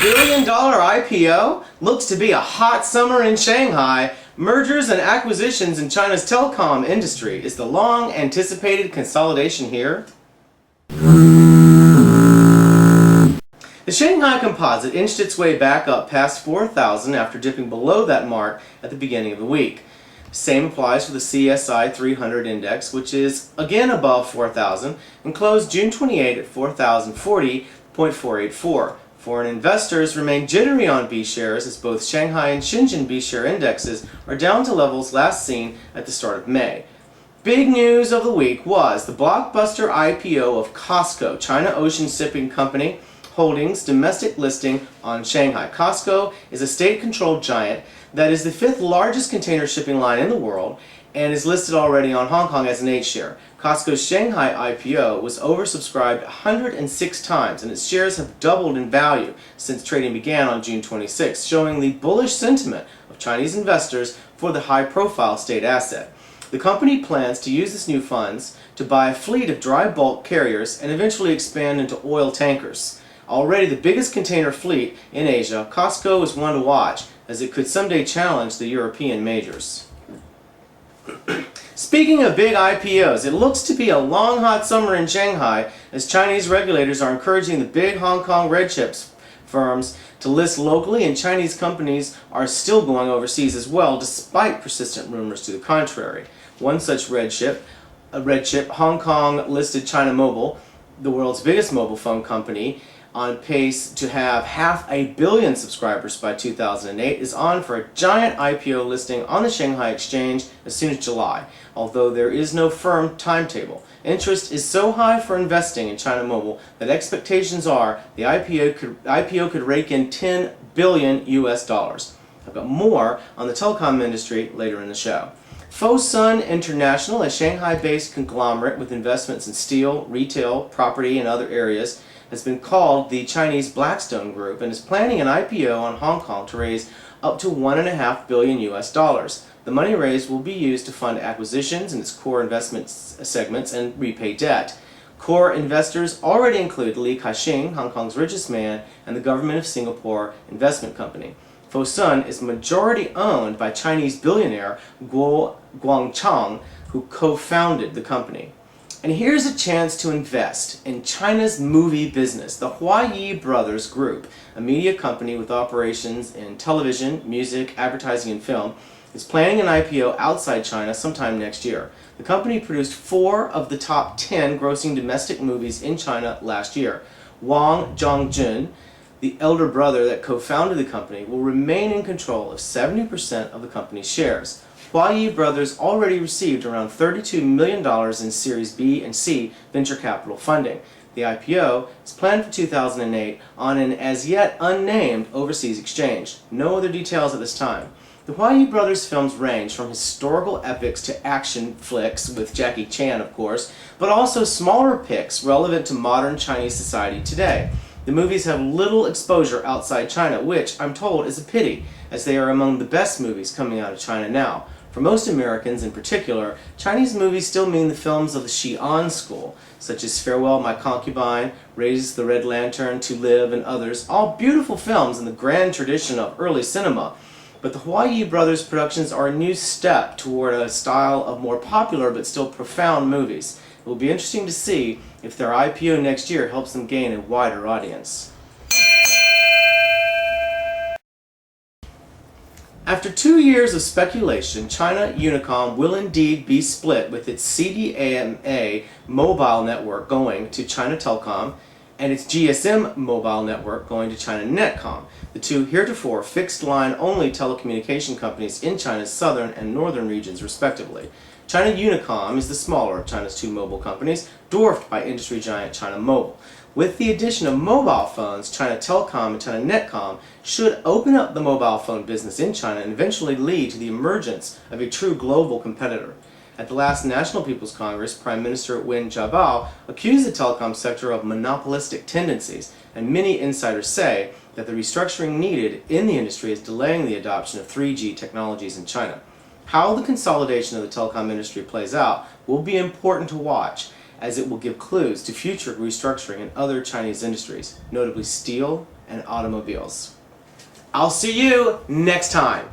Billion-dollar IPO? Looks to be a hot summer in Shanghai. Mergers and acquisitions in China's telecom industry. Is the long-anticipated consolidation here? The Shanghai Composite inched its way back up past 4,000 after dipping below that mark at the beginning of the week. Same applies for the CSI 300 index, which is again above 4,000 and closed June 28 at 4,040.484. Foreign investors remain jittery on B shares as both Shanghai and Shenzhen B share indexes are down to levels last seen at the start of May. Big news of the week was the blockbuster IPO of COSCO, China Ocean Shipping Company Holdings domestic listing on Shanghai. COSCO is a state-controlled giant that is the fifth largest container shipping line in the world and is listed already on Hong Kong as an H share. COSCO's Shanghai IPO was oversubscribed 106 times and its shares have doubled in value since trading began on June 26, showing the bullish sentiment of Chinese investors for the high-profile state asset. The company plans to use this new funds to buy a fleet of dry bulk carriers and eventually expand into oil tankers. Already the biggest container fleet in Asia, COSCO is one to watch as it could someday challenge the European majors. Speaking of big IPOs, it looks to be a long hot summer in Shanghai as Chinese regulators are encouraging the big Hong Kong red chips firms to list locally, and Chinese companies are still going overseas as well despite persistent rumors to the contrary. One such red chip, Hong Kong listed China Mobile, the world's biggest mobile phone company, on pace to have 500 million subscribers by 2008, is on for a giant IPO listing on the Shanghai Exchange as soon as July, although there is no firm timetable. Interest is so high for investing in China Mobile that expectations are the IPO could rake in $10 billion US. I've got more on the telecom industry later in the show. Fosun International, a Shanghai-based conglomerate with investments in steel, retail, property, and other areas, has been called the Chinese Blackstone Group and is planning an IPO on Hong Kong to raise up to $1.5 billion US. The money raised will be used to fund acquisitions in its core investment segments and repay debt. Core investors already include Li Ka-shing, Hong Kong's richest man, and the government of Singapore Investment Company. Fosun is majority owned by Chinese billionaire Guo Guangchang, who co-founded the company. And here's a chance to invest in China's movie business. The Huayi Brothers Group, a media company with operations in television, music, advertising, and film, is planning an IPO outside China sometime next year. The company produced 4 of the top 10 grossing domestic movies in China last year. Wang Zhongjun, the elder brother that co-founded the company, will remain in control of 70% of the company's shares. Huayi Brothers already received around $32 million in Series B and C venture capital funding. The IPO is planned for 2008 on an as-yet unnamed overseas exchange. No other details at this time. The Huayi Brothers films range from historical epics to action flicks, with Jackie Chan of course, but also smaller picks relevant to modern Chinese society today. The movies have little exposure outside China, which I'm told is a pity, as they are among the best movies coming out of China now. For most Americans in particular, Chinese movies still mean the films of the Xi'an school, such as Farewell My Concubine, Raise the Red Lantern, To Live, and others, all beautiful films in the grand tradition of early cinema. But the Huayi Brothers productions are a new step toward a style of more popular but still profound movies. It will be interesting to see if their IPO next year helps them gain a wider audience. After 2 years of speculation, China Unicom will indeed be split, with its CDMA mobile network going to China Telecom and its GSM mobile network going to China Netcom, the two heretofore fixed-line only telecommunication companies in China's southern and northern regions respectively. China Unicom is the smaller of China's 2 mobile companies, dwarfed by industry giant China Mobile. With the addition of mobile phones, China Telecom and China Netcom should open up the mobile phone business in China and eventually lead to the emergence of a true global competitor. At the last National People's Congress, Prime Minister Wen Jiabao accused the telecom sector of monopolistic tendencies, and many insiders say that the restructuring needed in the industry is delaying the adoption of 3G technologies in China. How the consolidation of the telecom industry plays out will be important to watch, as it will give clues to future restructuring in other Chinese industries, notably steel, and automobiles. I'll see you next time.